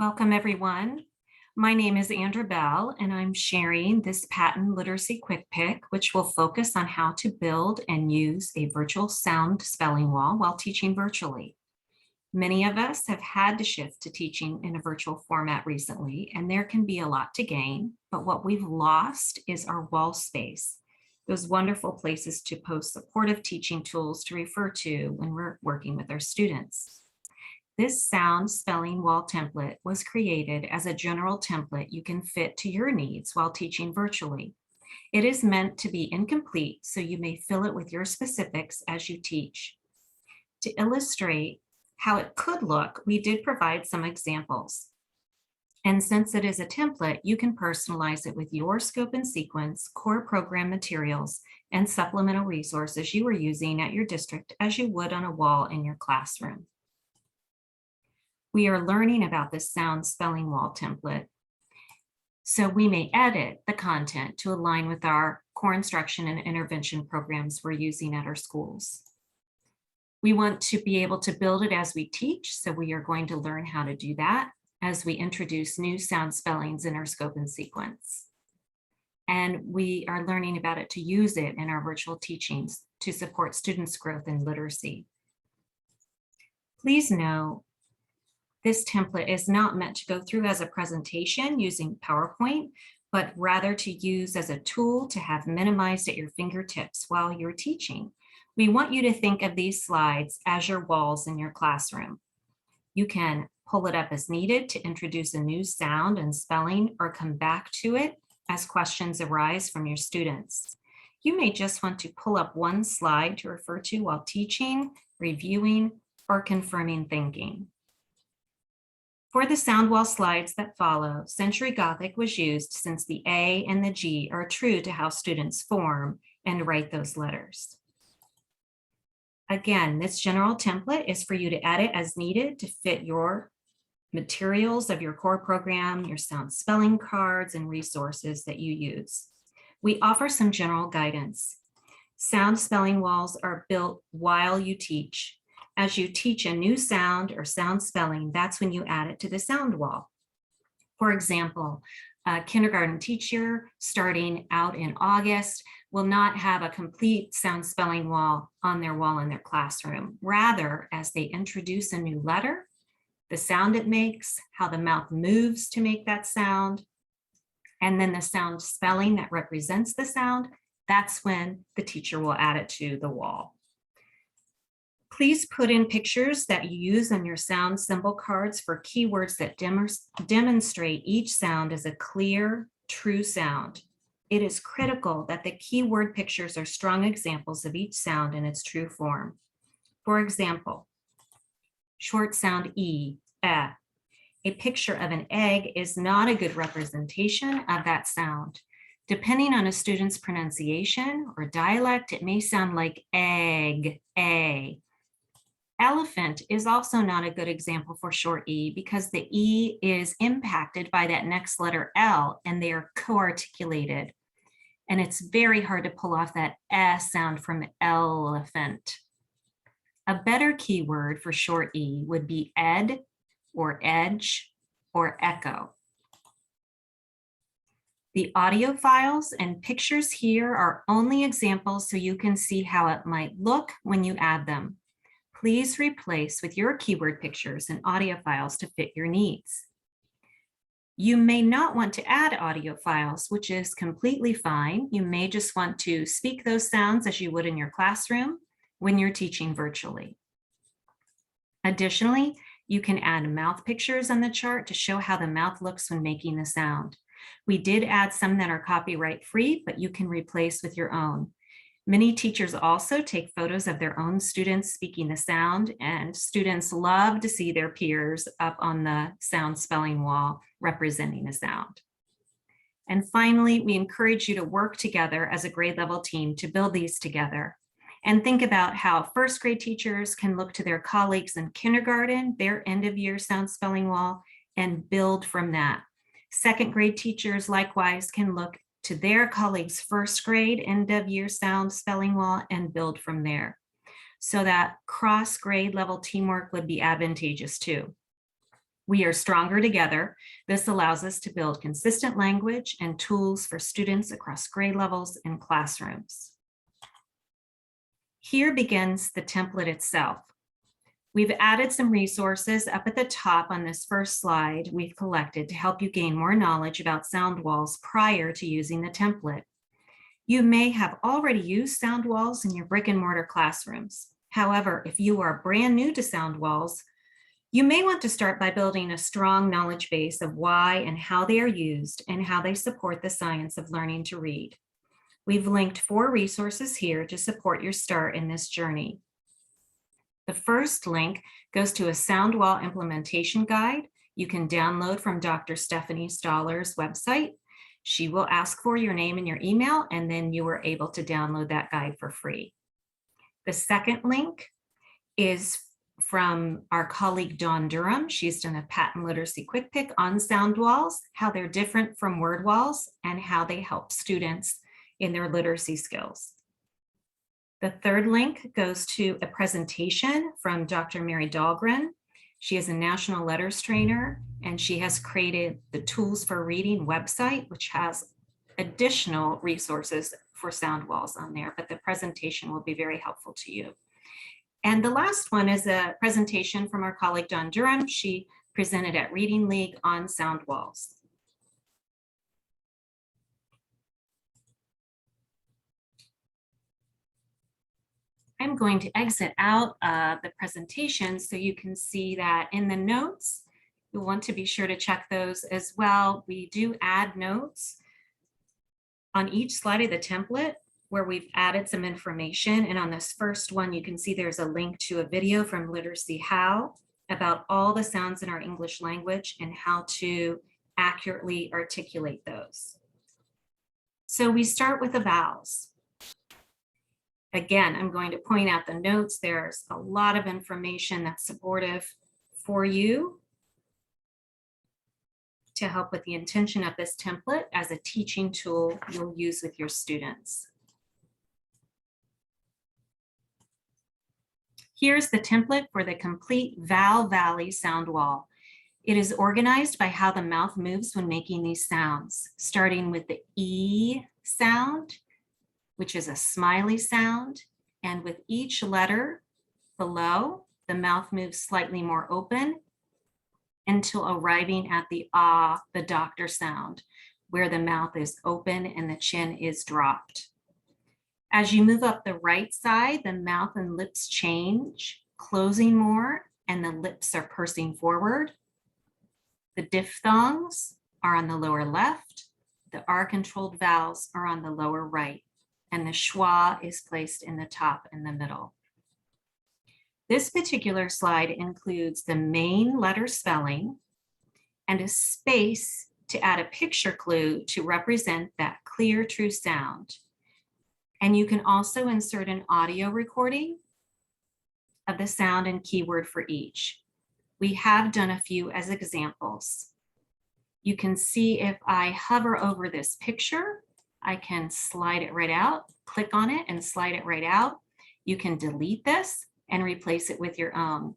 Welcome, everyone. My name is Andra Bell, and I'm sharing this Patent Literacy Quick Pick, which will focus on how to build and use a virtual sound spelling wall while teaching virtually. Many of us have had to shift to teaching in a virtual format recently, and there can be a lot to gain, but what we've lost is our wall space, those wonderful places to post supportive teaching tools to refer to when we're working with our students. This sound spelling wall template was created as a general template you can fit to your needs while teaching virtually. It is meant to be incomplete, so you may fill it with your specifics as you teach. To illustrate how it could look, we did provide some examples. And since it is a template, you can personalize it with your scope and sequence, core program materials, and supplemental resources you are using at your district as you would on a wall in your classroom. We are learning about this sound spelling wall template, so we may edit the content to align with our core instruction and intervention programs we're using at our schools. We want to be able to build it as we teach, so we are going to learn how to do that as we introduce new sound spellings in our scope and sequence. And we are learning about it to use it in our virtual teachings to support students' growth in literacy. Please know this template is not meant to go through as a presentation using PowerPoint, but rather to use as a tool to have minimized at your fingertips while you're teaching. We want you to think of these slides as your walls in your classroom. You can pull it up as needed to introduce a new sound and spelling or come back to it as questions arise from your students. You may just want to pull up one slide to refer to while teaching, reviewing, or confirming thinking. For the sound wall slides that follow, Century Gothic was used since the A and the G are true to how students form and write those letters. Again, this general template is for you to edit as needed to fit your materials of your core program, your sound spelling cards, and resources that you use. We offer some general guidance. Sound spelling walls are built while you teach. As you teach a new sound or sound spelling, that's when you add it to the sound wall. For example, a kindergarten teacher starting out in August will not have a complete sound spelling wall on their wall in their classroom. Rather, as they introduce a new letter, the sound it makes, how the mouth moves to make that sound, and then the sound spelling that represents the sound, that's when the teacher will add it to the wall. Please put in pictures that you use on your sound symbol cards for keywords that demonstrate each sound as a clear, true sound. It is critical that the keyword pictures are strong examples of each sound in its true form. For example, short sound E, eh. A picture of an egg is not a good representation of that sound. Depending on a student's pronunciation or dialect, it may sound like egg, a. Elephant is also not a good example for short E because the E is impacted by that next letter L and they are co-articulated. And it's very hard to pull off that S sound from elephant. A better keyword for short E would be ed or edge or echo. The audio files and pictures here are only examples so you can see how it might look when you add them. Please replace with your keyword pictures and audio files to fit your needs. You may not want to add audio files, which is completely fine. You may just want to speak those sounds as you would in your classroom when you're teaching virtually. Additionally, you can add mouth pictures on the chart to show how the mouth looks when making the sound. We did add some that are copyright free, but you can replace with your own. Many teachers also take photos of their own students speaking the sound, and students love to see their peers up on the sound spelling wall representing a sound. And finally, we encourage you to work together as a grade level team to build these together. And think about how first grade teachers can look to their colleagues in kindergarten, their end of year sound spelling wall, and build from that. Second grade teachers likewise can look to their colleagues' first grade end of year sound spelling wall and build from there. So that cross grade level teamwork would be advantageous too. We are stronger together. This allows us to build consistent language and tools for students across grade levels and classrooms. Here begins the template itself. We've added some resources up at the top on this first slide we've collected to help you gain more knowledge about sound walls prior to using the template. You may have already used sound walls in your brick and mortar classrooms. However, if you are brand new to sound walls, you may want to start by building a strong knowledge base of why and how they are used and how they support the science of learning to read. We've linked 4 resources here to support your start in this journey. The first link goes to a sound wall implementation guide you can download from Dr. Stephanie Stahler's website. She will ask for your name and your email, and then you are able to download that guide for free. The second link is from our colleague Dawn Durham. She's done a Patent Literacy Quick Pick on sound walls, how they're different from word walls, and how they help students in their literacy skills. The third link goes to a presentation from Dr. Mary Dahlgren. She is a national letters trainer, and she has created the Tools for Reading website, which has additional resources for sound walls on there, but the presentation will be very helpful to you. And the last one is a presentation from our colleague Dawn Durham. She presented at Reading League on sound walls. I'm going to exit out the presentation so you can see that in the notes. You'll want to be sure to check those as well. We do add notes on each slide of the template where we've added some information. And on this first one, you can see there's a link to a video from Literacy How about all the sounds in our English language and how to accurately articulate those. So we start with the vowels. Again, I'm going to point out the notes. There's a lot of information that's supportive for you to help with the intention of this template as a teaching tool you'll use with your students. Here's the template for the complete Val Valley sound wall. It is organized by how the mouth moves when making these sounds, starting with the E sound, which is a smiley sound. And with each letter below, the mouth moves slightly more open until arriving at the ah, the doctor sound, where the mouth is open and the chin is dropped. As you move up the right side, the mouth and lips change, closing more, and the lips are pursing forward. The diphthongs are on the lower left. The R-controlled vowels are on the lower right, and the schwa is placed in the top and the middle. This particular slide includes the main letter spelling and a space to add a picture clue to represent that clear, true sound. And you can also insert an audio recording of the sound and keyword for each. We have done a few as examples. You can see if I hover over this picture, I can slide it right out, click on it and slide it right out. You can delete this and replace it with your own.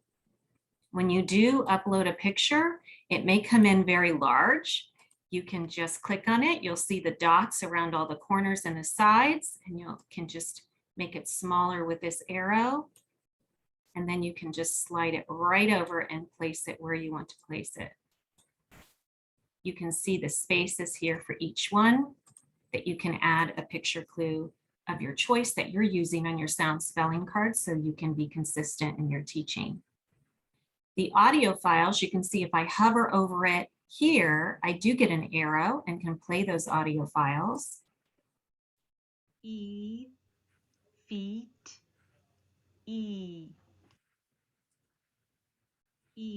When you do upload a picture, it may come in very large. You can just click on it. You'll see the dots around all the corners and the sides, and you can just make it smaller with this arrow. And then you can just slide it right over and place it where you want to place it. You can see the spaces here for each one that you can add a picture clue of your choice that you're using on your sound spelling card so you can be consistent in your teaching. The audio files, you can see if I hover over it here, I do get an arrow and can play those audio files. E, feet, E. E.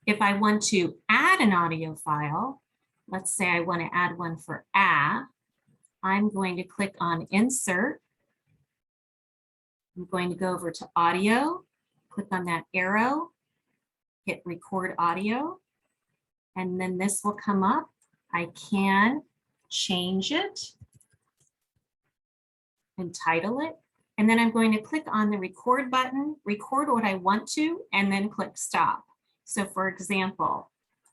If I want to add an audio file, let's say I want to add one for A, I'm going to click on Insert. I'm going to go over to Audio, click on that arrow, hit Record Audio, and then this will come up. I can change it and title it, and then I'm going to click on the Record button, record what I want to, and then click Stop. So for example,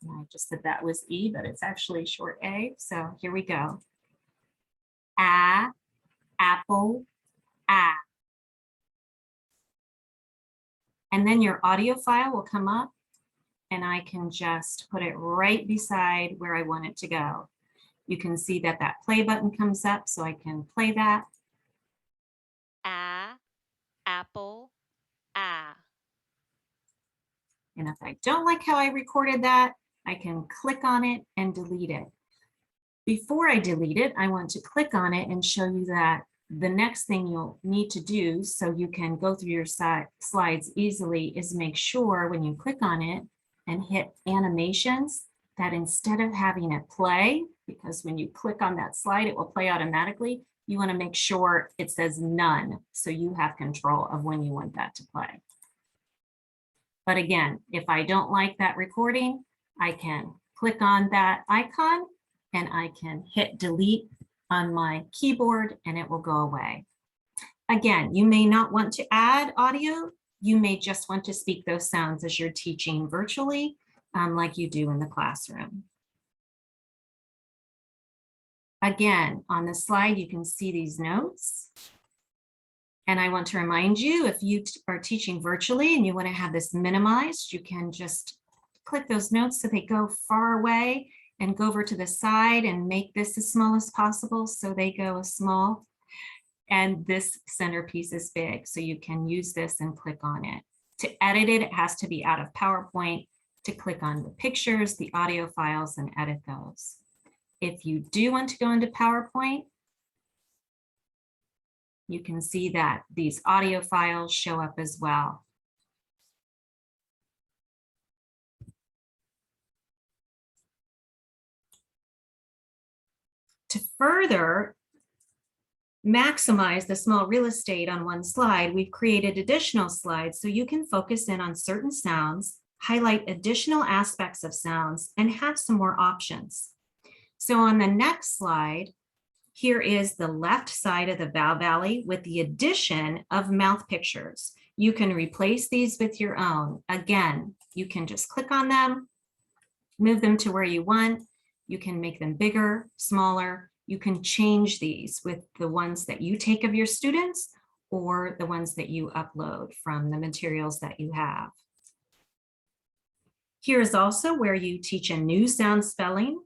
And I just said that was E, but it's actually short A. So here we go. A, apple, a. And then your audio file will come up and I can just put it right beside where I want it to go. You can see that that play button comes up, so I can play that. A, apple, a. And if I don't like how I recorded that, I can click on it and delete it. Before I delete it, I want to click on it and show you that the next thing you'll need to do so you can go through your slides easily is make sure when you click on it and hit animations that instead of having it play, because when you click on that slide, it will play automatically, you want to make sure it says none, so you have control of when you want that to play. But again, if I don't like that recording, I can click on that icon and I can hit delete on my keyboard and it will go away. Again, you may not want to add audio. You may just want to speak those sounds as you're teaching virtually, like you do in the classroom. Again, on the slide, you can see these notes. And I want to remind you, if you are teaching virtually and you want to have this minimized, you can just click those notes so they go far away and go over to the side and make this as small as possible so they go as small. And this centerpiece is big, so you can use this and click on it. To edit it, it has to be out of PowerPoint. To click on the pictures, the audio files, and edit those. If you do want to go into PowerPoint, you can see that these audio files show up as well. To further maximize the small real estate on one slide, we've created additional slides so you can focus in on certain sounds, highlight additional aspects of sounds, and have some more options. So on the next slide, here is the left side of the Bow Valley with the addition of mouth pictures. You can replace these with your own. Again, you can just click on them, move them to where you want. You can make them bigger, smaller. You can change these with the ones that you take of your students or the ones that you upload from the materials that you have. Here is also where you teach a new sound spelling.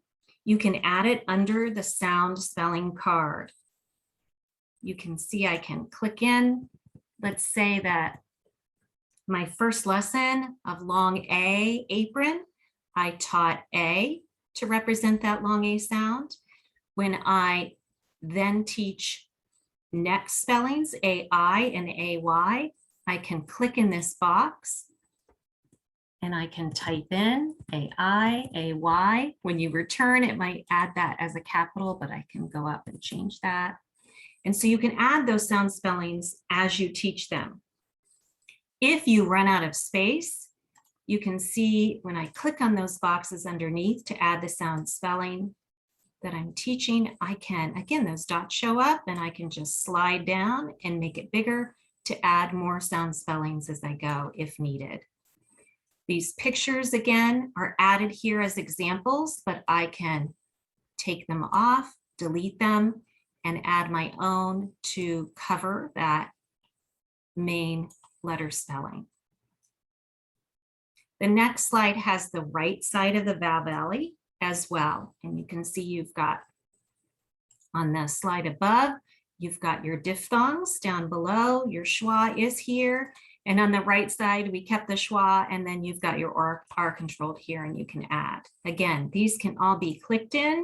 You can add it under the sound spelling card. You can see I can click in. Let's say that my first lesson of long A, apron, I taught A to represent that long A sound. When I then teach next spellings, AI and AY, I can click in this box and I can type in AI, AY. When you return, it might add that as a capital, but I can go up and change that. And so you can add those sound spellings as you teach them. If you run out of space, you can see when I click on those boxes underneath to add the sound spelling that I'm teaching, I can, again, those dots show up and I can just slide down and make it bigger to add more sound spellings as I go if needed. These pictures, again, are added here as examples, but I can take them off, delete them, and add my own to cover that main letter spelling. The next slide has the right side of the Bow Valley as well. And you can see you've got on the slide above, you've got your diphthongs down below, your schwa is here. And on the right side, we kept the schwa, and then you've got your R controlled here and you can add. Again, these can all be clicked in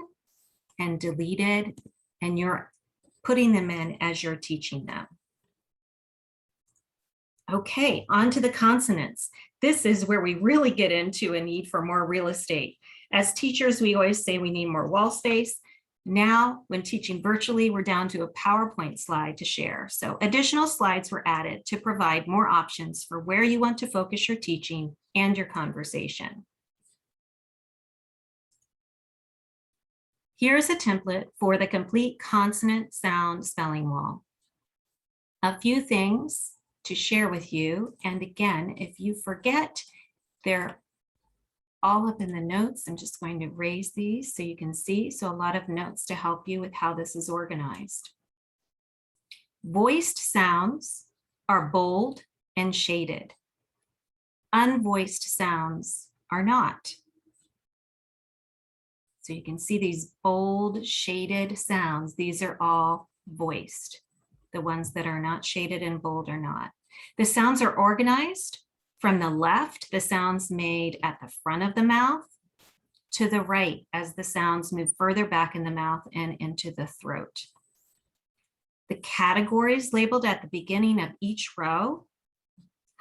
and deleted, and you're putting them in as you're teaching them. Okay, on to the consonants. This is where we really get into a need for more real estate. As teachers, we always say we need more wall space. Now, when teaching virtually, we're down to a PowerPoint slide to share. So additional slides were added to provide more options for where you want to focus your teaching and your conversation. Here's a template for the complete consonant sound spelling wall. A few things to share with you. And again, if you forget, there all up in the notes. I'm just going to raise these so you can see. So a lot of notes to help you with how this is organized. Voiced sounds are bold and shaded. Unvoiced sounds are not. So you can see these bold shaded sounds. These are all voiced. The ones that are not shaded and bold are not. The sounds are organized from the left, the sounds made at the front of the mouth, to the right as the sounds move further back in the mouth and into the throat. The categories labeled at the beginning of each row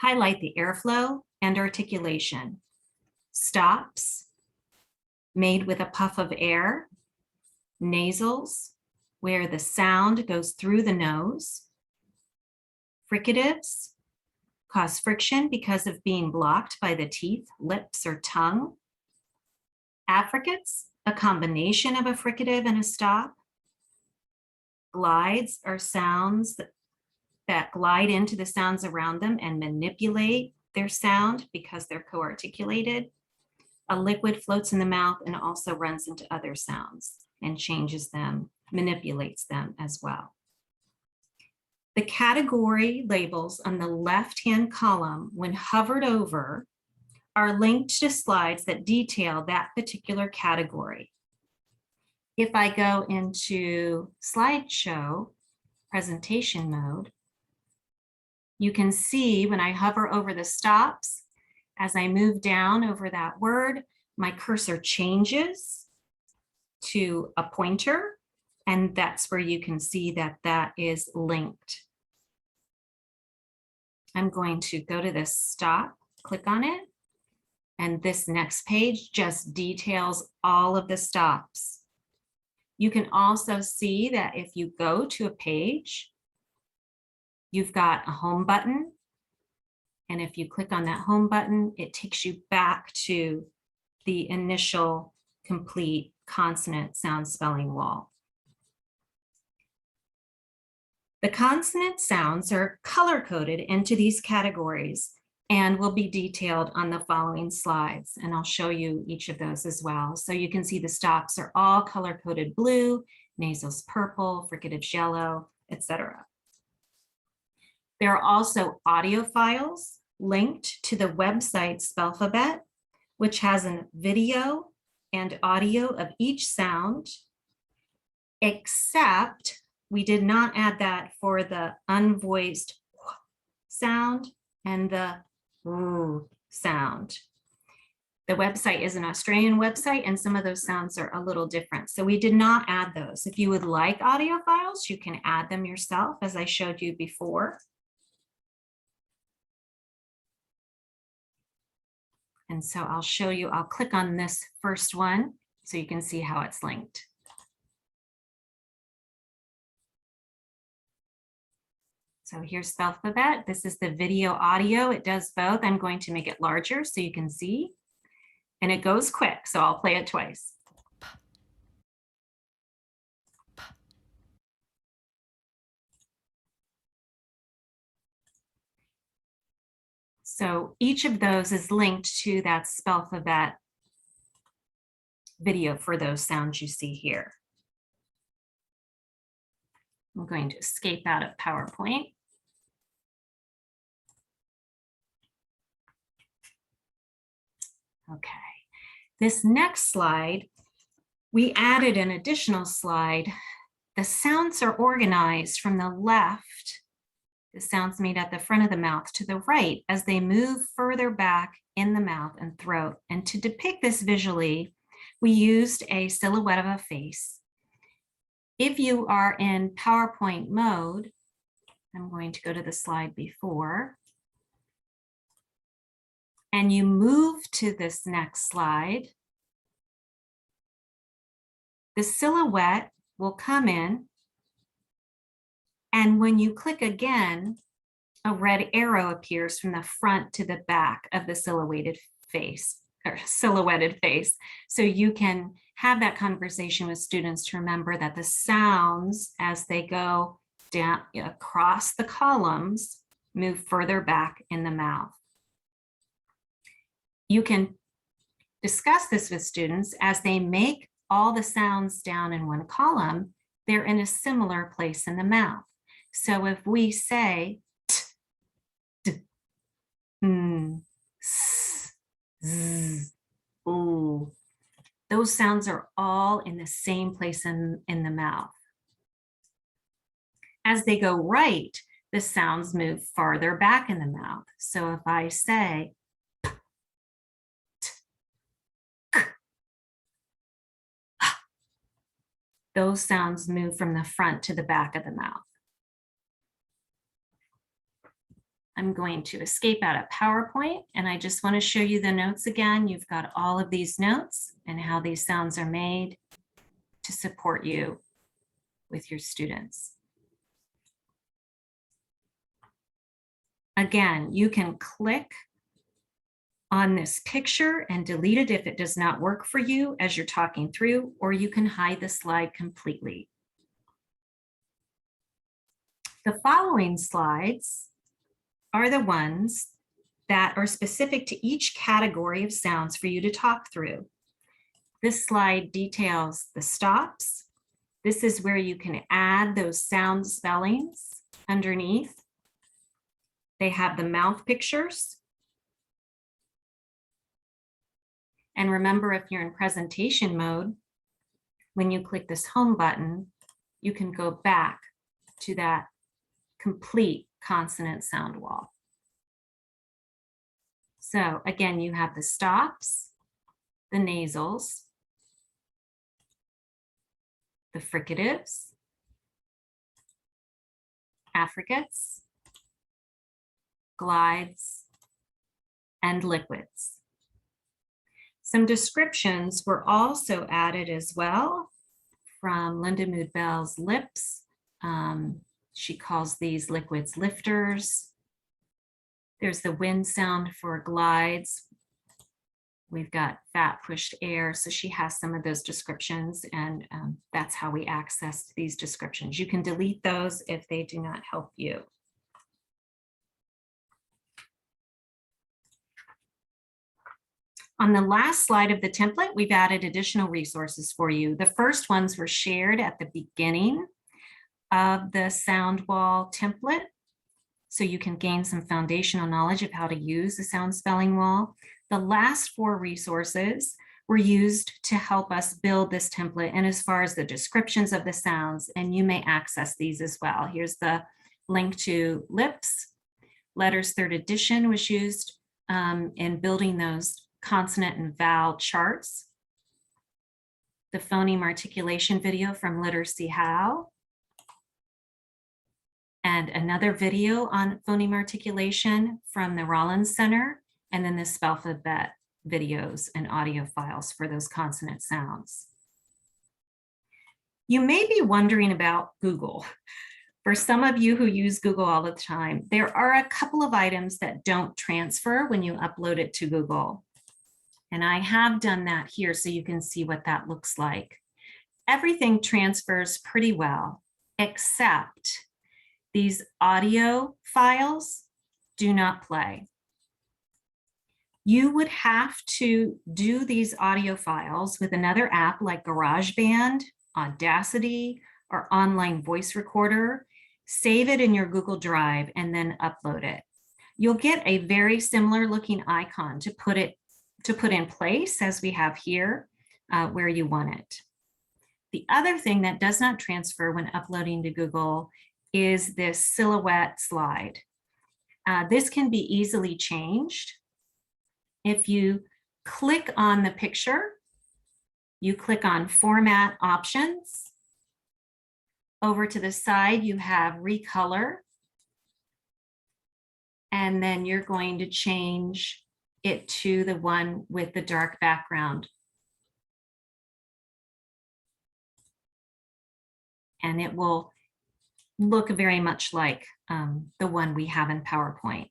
highlight the airflow and articulation. Stops, made with a puff of air. Nasals, where the sound goes through the nose. Fricatives cause friction because of being blocked by the teeth, lips, or tongue. Affricates, a combination of a fricative and a stop. Glides are sounds that glide into the sounds around them and manipulate their sound because they're co-articulated. A liquid floats in the mouth and also runs into other sounds and changes them, manipulates them as well. The category labels on the left-hand column, when hovered over, are linked to slides that detail that particular category. If I go into slideshow presentation mode, you can see when I hover over the stops, as I move down over that word, my cursor changes to a pointer, and that's where you can see that that is linked. I'm going to go to this stop, click on it, and this next page just details all of the stops. You can also see that if you go to a page, you've got a home button. And if you click on that home button, it takes you back to the initial complete consonant sound spelling wall. The consonant sounds are color-coded into these categories and will be detailed on the following slides. And I'll show you each of those as well. So you can see the stops are all color-coded blue, nasals purple, fricatives yellow, etc. There are also audio files linked to the website Spellphabet, which has a video and audio of each sound, except we did not add that for the unvoiced sound and the sound. The website is an Australian website, and some of those sounds are a little different. So we did not add those. If you would like audio files, you can add them yourself, as I showed you before. And so I'll show you, I'll click on this first one so you can see how it's linked. So here's Spellphabet. This is the video audio. It does both. I'm going to make it larger so you can see. And it goes quick, so I'll play it twice. So each of those is linked to that Spellphabet video for those sounds you see here. I'm going to escape out of PowerPoint. Okay, this next slide, we added an additional slide. The sounds are organized from the left, the sounds made at the front of the mouth, to the right as they move further back in the mouth and throat. And to depict this visually, we used a silhouette of a face. If you are in PowerPoint mode, I'm going to go to the slide before, and you move to this next slide, the silhouette will come in, and when you click again, a red arrow appears from the front to the back of the silhouetted face. So you can have that conversation with students to remember that the sounds, as they go down across the columns, move further back in the mouth. You can discuss this with students, as they make all the sounds down in one column, they're in a similar place in the mouth. So if we say t, d, s, z, ooh, those sounds are all in the same place in the mouth. As they go right, the sounds move farther back in the mouth. So if I say p, t, k, h, those sounds move from the front to the back of the mouth. I'm going to escape out of PowerPoint, and I just want to show you the notes again. You've got all of these notes and how these sounds are made to support you with your students. Again, you can click on this picture and delete it if it does not work for you as you're talking through, or you can hide the slide completely. The following slides are the ones that are specific to each category of sounds for you to talk through. This slide details the stops. This is where you can add those sound spellings underneath. They have the mouth pictures. And remember, if you're in presentation mode, when you click this home button, you can go back to that complete consonant sound wall. So again, you have the stops, the nasals, the fricatives, affricates, glides, and liquids. Some descriptions were also added as well from Linda Mood Bell's lips. She calls these liquids lifters. There's the wind sound for glides. We've got fat pushed air. So she has some of those descriptions, and that's how we access these descriptions. You can delete those if they do not help you. On the last slide of the template, we've added additional resources for you. The first ones were shared at the beginning of the sound wall template, so you can gain some foundational knowledge of how to use the sound spelling wall. The last 4 resources were used to help us build this template, and as far as the descriptions of the sounds, and you may access these as well. Here's the link to lips. Letters 3rd edition was used in building those consonant and vowel charts. The phoneme articulation video from Literacy How, and another video on phoneme articulation from the Rollins Center, and then the Spellphabet videos and audio files for those consonant sounds. You may be wondering about Google. For some of you who use Google all the time, there are a couple of items that don't transfer when you upload it to Google. And I have done that here so you can see what that looks like. Everything transfers pretty well, except these audio files do not play. You would have to do these audio files with another app like GarageBand, Audacity, or Online Voice Recorder, save it in your Google Drive, and then upload it. You'll get a very similar looking icon to put in place as we have here where you want it. The other thing that does not transfer when uploading to Google is this silhouette slide. This can be easily changed. If you click on the picture, you click on Format Options. Over to the side, you have Recolor. And then you're going to change it to the one with the dark background. And it will look very much like the one we have in PowerPoint.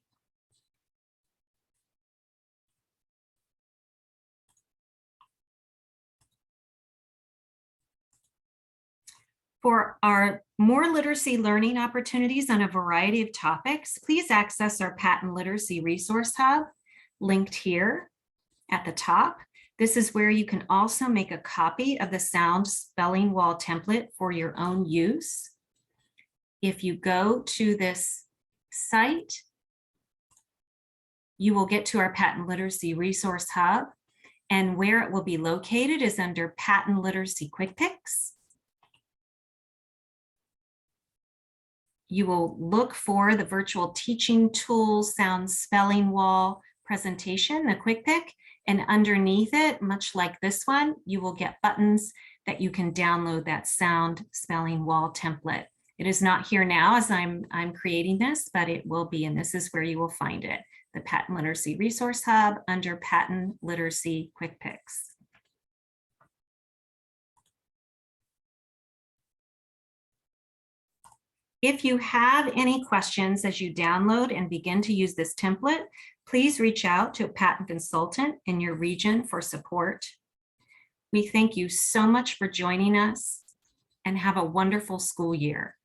For our more literacy learning opportunities on a variety of topics, please access our Patent Literacy Resource Hub, linked here at the top. This is where you can also make a copy of the sound spelling wall template for your own use. If you go to this site, you will get to our Patent Literacy Resource Hub, and where it will be located is under Patent Literacy Quick Picks. You will look for the virtual teaching tools sound spelling wall presentation, the Quick Pick, and underneath it, much like this one, you will get buttons that you can download that sound spelling wall template. It is not here now as I'm creating this, but it will be, and this is where you will find it, the Patent Literacy Resource Hub under Patent Literacy Quick Picks. If you have any questions as you download and begin to use this template, please reach out to a patent consultant in your region for support. We thank you so much for joining us and have a wonderful school year.